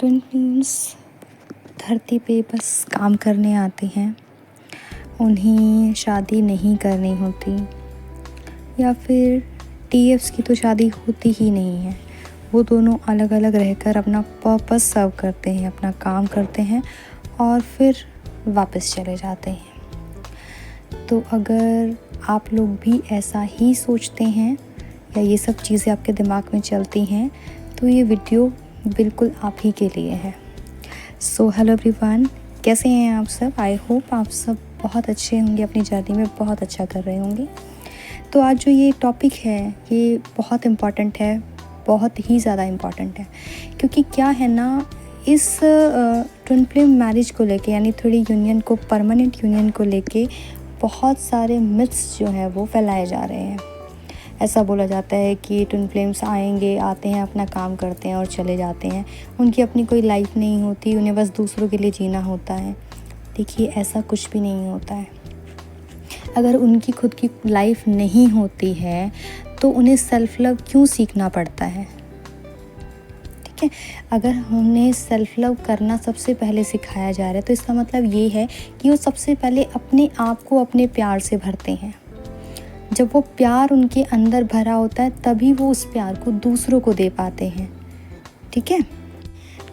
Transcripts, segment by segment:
Twin flames धरती पे बस काम करने आते हैं, उन्हें शादी नहीं करनी होती, या फिर टीएफ्स की तो शादी होती ही नहीं है। वो दोनों अलग अलग रहकर अपना पर्पस सर्व करते हैं, अपना काम करते हैं और फिर वापस चले जाते हैं। तो अगर आप लोग भी ऐसा ही सोचते हैं या ये सब चीज़ें आपके दिमाग में चलती हैं, तो ये वीडियो बिल्कुल आप ही के लिए है। सो हेलो एवरीवन, कैसे हैं आप सब? आई होप आप सब बहुत अच्छे होंगे, अपनी जर्नी में बहुत अच्छा कर रहे होंगे। तो आज जो ये टॉपिक है ये बहुत इम्पॉर्टेंट है, बहुत ही ज़्यादा इम्पॉर्टेंट है, क्योंकि क्या है ना, इस ट्विन फ्लेम मैरिज को लेके यानी थोड़ी यूनियन को, परमानेंट यूनियन को लेके बहुत सारे मिथ्स जो हैं वो फैलाए जा रहे हैं। ऐसा बोला जाता है कि ट्विन फ्लेम्स आते हैं, अपना काम करते हैं और चले जाते हैं, उनकी अपनी कोई लाइफ नहीं होती, उन्हें बस दूसरों के लिए जीना होता है। देखिए, ऐसा कुछ भी नहीं होता है। अगर उनकी खुद की लाइफ नहीं होती है तो उन्हें सेल्फ लव क्यों सीखना पड़ता है? ठीक है, अगर उन्हें सेल्फ लव करना सबसे पहले सिखाया जा रहा है तो इसका मतलब ये है कि वो सबसे पहले अपने आप को अपने प्यार से भरते हैं। जब वो प्यार उनके अंदर भरा होता है तभी वो उस प्यार को दूसरों को दे पाते हैं। ठीक है,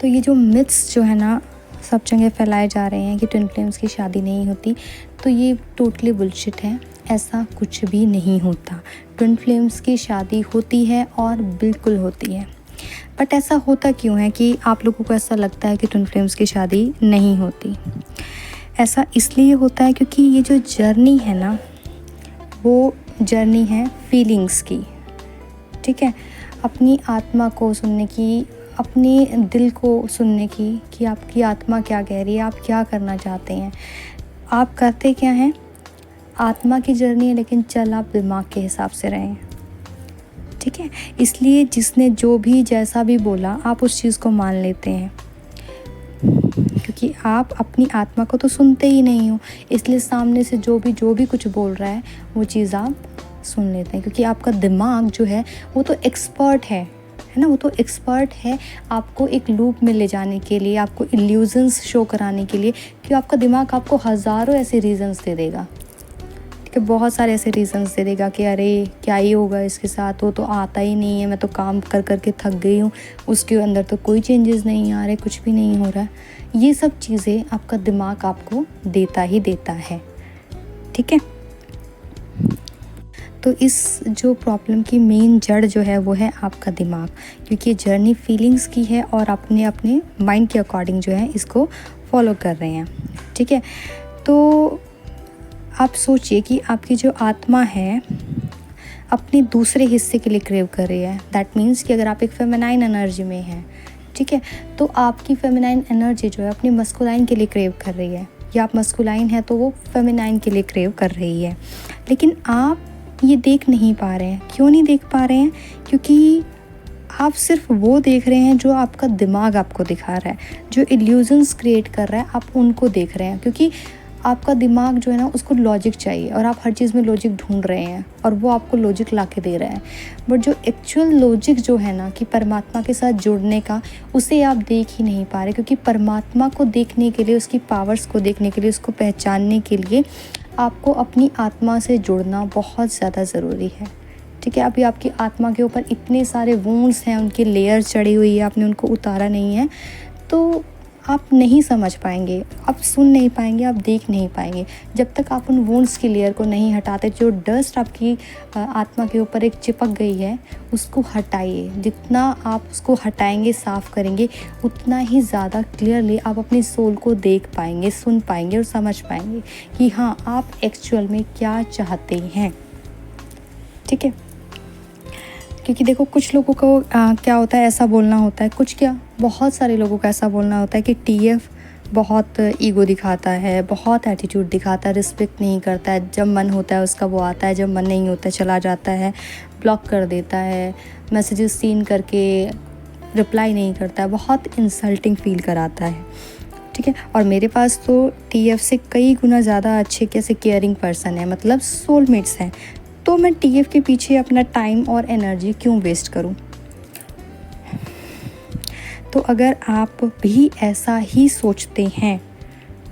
तो ये जो मिथ्स जो है ना सब जगह फैलाए जा रहे हैं कि ट्विन फ्लेम्स की शादी नहीं होती, तो ये टोटली बुलशिट है। ऐसा कुछ भी नहीं होता। ट्विन फ्लेम्स की शादी होती है और बिल्कुल होती है। बट ऐसा होता क्यों है कि आप लोगों को ऐसा लगता है कि ट्विन फ्लेम्स की शादी नहीं होती? ऐसा इसलिए होता है क्योंकि ये जो जर्नी है ना, वो जर्नी है फीलिंग्स की। ठीक है, अपनी आत्मा को सुनने की, अपने दिल को सुनने की कि आपकी आत्मा क्या कह रही है, आप क्या करना चाहते हैं, आप करते क्या हैं। आत्मा की जर्नी है, लेकिन चल आप दिमाग के हिसाब से रहें। ठीक है, इसलिए जिसने जो भी जैसा भी बोला आप उस चीज़ को मान लेते हैं, क्योंकि आप अपनी आत्मा को तो सुनते ही नहीं हो। इसलिए सामने से जो भी कुछ बोल रहा है वो चीज़ आप सुन लेते हैं, क्योंकि आपका दिमाग जो है वो तो एक्सपर्ट है ना, वो तो एक्सपर्ट है आपको एक लूप में ले जाने के लिए, आपको इल्यूजन्स शो कराने के लिए। कि आपका दिमाग आपको हज़ारों ऐसे रीज़न्स दे देगा, ठीक है, बहुत सारे ऐसे रीज़न्स दे देगा कि अरे क्या ही होगा इसके साथ, वो तो आता ही नहीं है, मैं तो काम कर कर के थक गई हूँ, उसके अंदर तो कोई चेंजेस नहीं आ रहे, कुछ भी नहीं हो रहा है। ये सब चीज़ें आपका दिमाग आपको देता ही देता है। ठीक है, तो इस जो प्रॉब्लम की मेन जड़ जो है वो है आपका दिमाग, क्योंकि ये जर्नी फीलिंग्स की है और अपने अपने माइंड के अकॉर्डिंग जो है इसको फॉलो कर रहे हैं। ठीक है, तो आप सोचिए कि आपकी जो आत्मा है अपने दूसरे हिस्से के लिए क्रेव कर रही है। दैट मीन्स कि अगर आप एक फेमिनाइन एनर्जी में हैं, ठीक है, तो आपकी फेमिनाइन एनर्जी जो है अपनी मस्कुलाइन के लिए क्रेव कर रही है, या आप मस्कुलाइन है तो वो फेमिनाइन के लिए क्रेव कर रही है। लेकिन आप ये देख नहीं पा रहे हैं। क्यों नहीं देख पा रहे हैं? क्योंकि आप सिर्फ वो देख रहे हैं जो आपका दिमाग आपको दिखा रहा है, जो इल्यूजन्स क्रिएट कर रहा है, आप उनको देख रहे हैं। क्योंकि आपका दिमाग जो है ना उसको लॉजिक चाहिए, और आप हर चीज़ में लॉजिक ढूंढ रहे हैं और वो आपको लॉजिक ला के दे रहा है। बट जो एक्चुअल लॉजिक जो है ना कि परमात्मा के साथ जुड़ने का, उसे आप देख ही नहीं पा रहे। क्योंकि परमात्मा को देखने के लिए, उसकी पावर्स को देखने के लिए, उसको पहचानने के लिए आपको अपनी आत्मा से जुड़ना बहुत ज़्यादा ज़रूरी है। ठीक है, अभी आपकी आत्मा के ऊपर इतने सारे वुंड्स हैं, उनकी लेयर चढ़ी हुई है, आपने उनको उतारा नहीं है, तो आप नहीं समझ पाएंगे, आप सुन नहीं पाएंगे, आप देख नहीं पाएंगे। जब तक आप उन वुंड्स की लेयर को नहीं हटाते, जो डस्ट आपकी आत्मा के ऊपर एक चिपक गई है उसको हटाइए। जितना आप उसको हटाएंगे, साफ़ करेंगे, उतना ही ज़्यादा क्लियरली आप अपनी सोल को देख पाएंगे, सुन पाएंगे और समझ पाएंगे कि हाँ, आप एक्चुअल में क्या चाहते हैं। ठीक है, क्योंकि देखो, कुछ लोगों को क्या होता है, ऐसा बोलना होता है, कुछ क्या बहुत सारे लोगों का ऐसा बोलना होता है कि टीएफ बहुत ईगो दिखाता है, बहुत एटीट्यूड दिखाता है, रिस्पेक्ट नहीं करता है। जब मन होता है उसका वो आता है, जब मन नहीं होता है चला जाता है, ब्लॉक कर देता है, मैसेजेस सीन करके रिप्लाई नहीं करता है, बहुत इंसल्टिंग फील कराता है। ठीक है, और मेरे पास तो टीएफ से कई गुना ज़्यादा अच्छे कैसे केयरिंग पर्सन है, मतलब सोलमेट्स हैं। तो मैं टीएफ के पीछे अपना टाइम और एनर्जी क्यों वेस्ट करूं? तो अगर आप भी ऐसा ही सोचते हैं,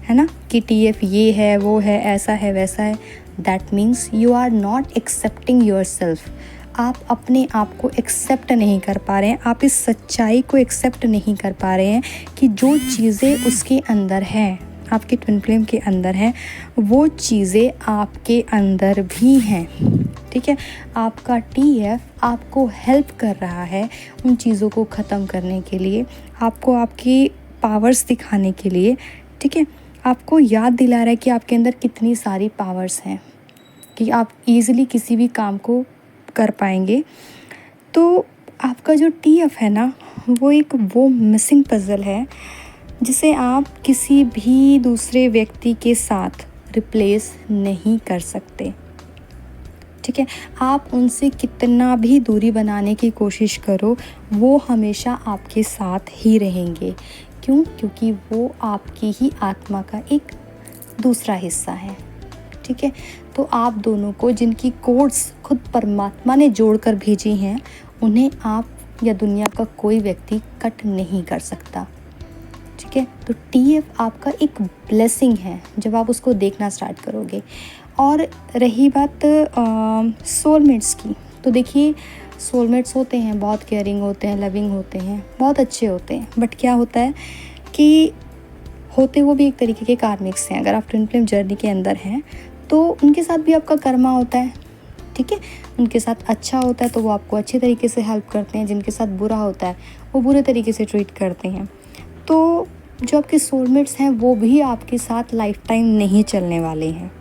है ना, कि TF ये है, वो है, ऐसा है, वैसा है, that means you are not accepting yourself. आप अपने आप को एक्सेप्ट नहीं कर पा रहे हैं, आप इस सच्चाई को एक्सेप्ट नहीं कर पा रहे हैं कि जो चीज़ें उसके अंदर हैं, आपके ट्विन फ्लेम के अंदर हैं, वो चीज़ें आपके अंदर भी हैं। ठीक है, आपका TF आपको हेल्प कर रहा है उन चीज़ों को ख़त्म करने के लिए, आपको आपकी पावर्स दिखाने के लिए। ठीक है, आपको याद दिला रहा है कि आपके अंदर कितनी सारी पावर्स हैं, कि आप ईज़िली किसी भी काम को कर पाएंगे। तो आपका जो TF है ना, वो मिसिंग पज़ल है जिसे आप किसी भी दूसरे व्यक्ति के साथ रिप्लेस नहीं कर सकते। ठीक है, आप उनसे कितना भी दूरी बनाने की कोशिश करो, वो हमेशा आपके साथ ही रहेंगे। क्यों? क्योंकि वो आपकी ही आत्मा का एक दूसरा हिस्सा है। ठीक है, तो आप दोनों को जिनकी कोड्स खुद परमात्मा ने जोड़कर भेजी हैं, उन्हें आप या दुनिया का कोई व्यक्ति कट नहीं कर सकता। ठीक है, तो TF आपका एक ब्लेसिंग है जब आप उसको देखना स्टार्ट करोगे। और रही बात सोलमेट्स की, तो देखिए सोलमेट्स होते हैं, बहुत केयरिंग होते हैं, लविंग होते हैं, बहुत अच्छे होते हैं, बट क्या होता है कि होते वो भी एक तरीके के कार्मिक्स हैं। अगर आप ट्विन फ्लेम जर्नी के अंदर हैं तो उनके साथ भी आपका कर्मा होता है। ठीक है, उनके साथ अच्छा होता है तो वो आपको अच्छे तरीके से हेल्प करते हैं, जिनके साथ बुरा होता है वो बुरे तरीके से ट्रीट करते हैं। तो जो आपके सोलमेट्स हैं वो भी आपके साथ लाइफ टाइम नहीं चलने वाले हैं।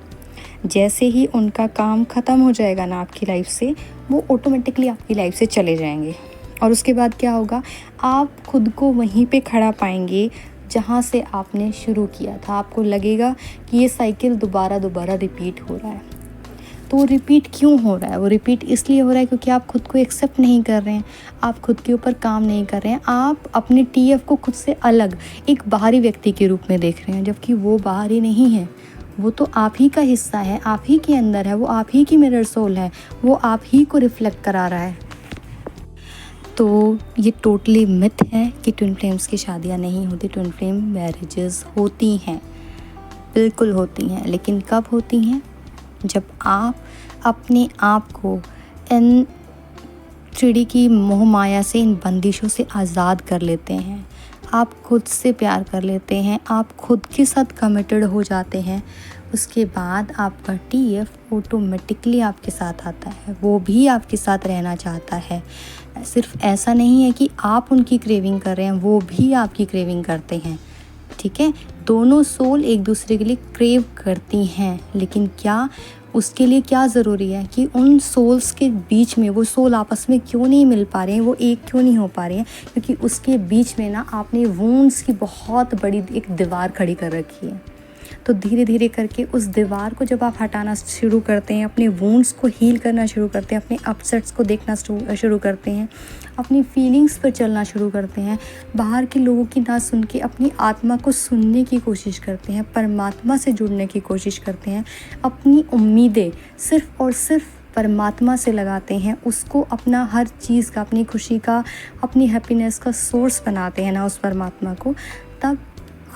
जैसे ही उनका काम ख़त्म हो जाएगा ना आपकी लाइफ से, वो ऑटोमेटिकली आपकी लाइफ से चले जाएंगे। और उसके बाद क्या होगा, आप खुद को वहीं पे खड़ा पाएंगे जहाँ से आपने शुरू किया था। आपको लगेगा कि ये साइकिल दोबारा रिपीट हो रहा है। तो वो रिपीट क्यों हो रहा है? वो रिपीट इसलिए हो रहा है क्योंकि आप खुद को एक्सेप्ट नहीं कर रहे हैं, आप खुद के ऊपर काम नहीं कर रहे हैं। आप अपने TF को खुद से अलग एक बाहरी व्यक्ति के रूप में देख रहे हैं, जबकि वो बाहरी नहीं है। वो तो आप ही का हिस्सा है, आप ही के अंदर है, वो आप ही की मिरर सोल है, वो आप ही को रिफ्लेक्ट करा रहा है। तो ये टोटली मिथ है कि ट्विन फ्लेम्स की शादियाँ नहीं होती। ट्विन फ्लेम मैरिजेस होती हैं, बिल्कुल होती हैं, लेकिन कब होती हैं? जब आप अपने आप को इन 3D की मोह माया से, इन बंदिशों से आज़ाद कर लेते हैं, आप खुद से प्यार कर लेते हैं, आप खुद के साथ कमिटेड हो जाते हैं। उसके बाद आपका TF ऑटोमेटिकली आपके साथ आता है, वो भी आपके साथ रहना चाहता है। सिर्फ ऐसा नहीं है कि आप उनकी क्रेविंग कर रहे हैं, वो भी आपकी क्रेविंग करते हैं। ठीक है, दोनों सोल एक दूसरे के लिए क्रेव करती हैं, लेकिन क्या उसके लिए क्या ज़रूरी है कि उन सोल्स के बीच में वो सोल आपस में क्यों नहीं मिल पा रहे हैं, वो एक क्यों नहीं हो पा रहे हैं? क्योंकि उसके बीच में ना आपने वुंड्स की बहुत बड़ी एक दीवार खड़ी कर रखी है। तो धीरे धीरे करके उस दीवार को जब आप हटाना शुरू करते हैं, अपने वुंड्स को हील करना शुरू करते हैं, अपने अपसेट्स को देखना शुरू करते हैं, अपनी फीलिंग्स पर चलना शुरू करते हैं, बाहर के लोगों की ना सुन के अपनी आत्मा को सुनने की कोशिश करते हैं, परमात्मा से जुड़ने की कोशिश करते हैं, अपनी उम्मीदें सिर्फ़ और सिर्फ परमात्मा से लगाते हैं, उसको अपना हर चीज़ का, अपनी खुशी का, अपनी हैप्पीनेस का सोर्स बनाते हैं ना उस परमात्मा को, तब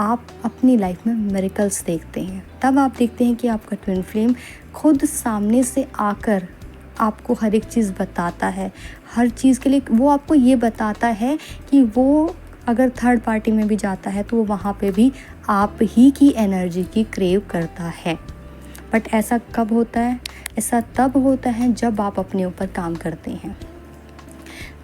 आप अपनी लाइफ में मिरेकल्स देखते हैं। तब आप देखते हैं कि आपका ट्विन फ्लेम खुद सामने से आकर आपको हर एक चीज़ बताता है। हर चीज़ के लिए वो आपको ये बताता है कि वो अगर थर्ड पार्टी में भी जाता है तो वो वहाँ पे भी आप ही की एनर्जी की क्रेव करता है। बट ऐसा कब होता है? ऐसा तब होता है जब आप अपने ऊपर काम करते हैं।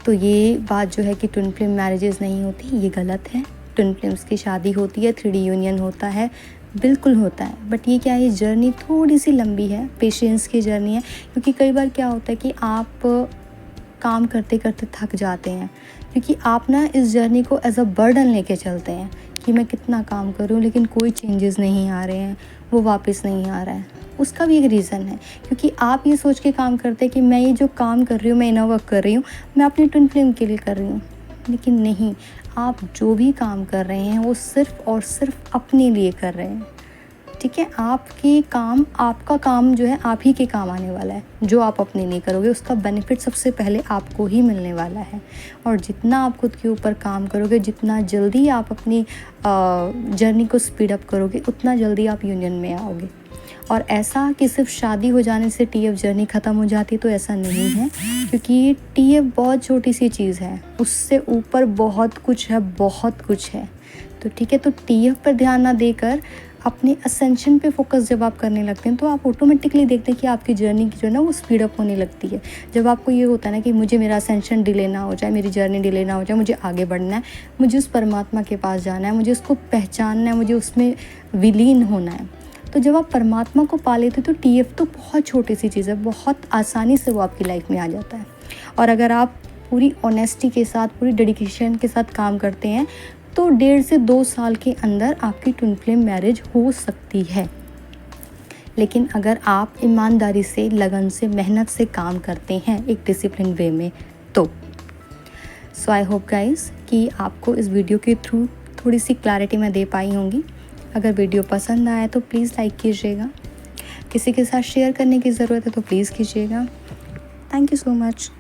तो ये बात जो है कि ट्विन फ्लेम मैरिजेस नहीं होती, ये गलत है। ट्विन फ्लेम्स की शादी होती है, 3D यूनियन होता है, बिल्कुल होता है। बट ये क्या है, जर्नी थोड़ी सी लंबी है, पेशेंस की जर्नी है। क्योंकि कई बार क्या होता है कि आप काम करते करते थक जाते हैं, क्योंकि आप ना इस जर्नी को एज अ बर्डन लेके चलते हैं कि मैं कितना काम करूं लेकिन कोई चेंजेस नहीं आ रहे हैं, वो वापस नहीं आ रहा है। उसका भी एक रीज़न है, क्योंकि आप ये सोच के काम करते हैं कि मैं ये जो काम कर रही हूँ, मैं इनर वर्क कर रही हूँ, मैं अपनी ट्विन फ्लेम के लिए कर रही हूँ। लेकिन नहीं, आप जो भी काम कर रहे हैं वो सिर्फ़ और सिर्फ अपने लिए कर रहे हैं। ठीक है। आपका काम जो है आप ही के काम आने वाला है। जो आप अपने लिए करोगे उसका बेनिफिट सबसे पहले आपको ही मिलने वाला है। और जितना आप खुद के ऊपर काम करोगे, जितना जल्दी आप अपनी जर्नी को स्पीड अप करोगे, उतना जल्दी आप यूनियन में आओगे। और ऐसा कि सिर्फ शादी हो जाने से टीएफ जर्नी ख़त्म हो जाती है, तो ऐसा नहीं है, क्योंकि टीएफ बहुत छोटी सी चीज़ है, उससे ऊपर बहुत कुछ है, बहुत कुछ है। तो ठीक है, तो टीएफ पर ध्यान ना देकर अपने असेंशन पे फोकस जब आप करने लगते हैं, तो आप ऑटोमेटिकली देखते हैं कि आपकी जर्नी की जो है ना वो स्पीड अप होने लगती है। जब आपको ये होता है ना कि मुझे मेरा असेंशन डिले ना हो जाए, मेरी जर्नी डिले ना हो जाए, मुझे आगे बढ़ना है, मुझे उस परमात्मा के पास जाना है, मुझे उसको पहचानना है, मुझे उसमें विलीन होना है। तो जब आप परमात्मा को पा लेते तो टीएफ तो बहुत छोटी सी चीज़ है, बहुत आसानी से वो आपकी लाइफ में आ जाता है। और अगर आप पूरी ऑनेस्टी के साथ, पूरी डेडिकेशन के साथ काम करते हैं, तो 1.5 से 2 साल के अंदर आपकी ट्विन फ्लेम मैरिज हो सकती है। लेकिन अगर आप ईमानदारी से, लगन से, मेहनत से काम करते हैं एक डिसिप्लिन वे में, तो सो आई होप गाइस कि आपको इस वीडियो के थ्रू थोड़ी सी क्लैरिटी मैं दे पाई होंगी। अगर वीडियो पसंद आया तो प्लीज़ लाइक कीजिएगा। किसी के साथ शेयर करने की ज़रूरत है तो प्लीज़ कीजिएगा। Thank you so much.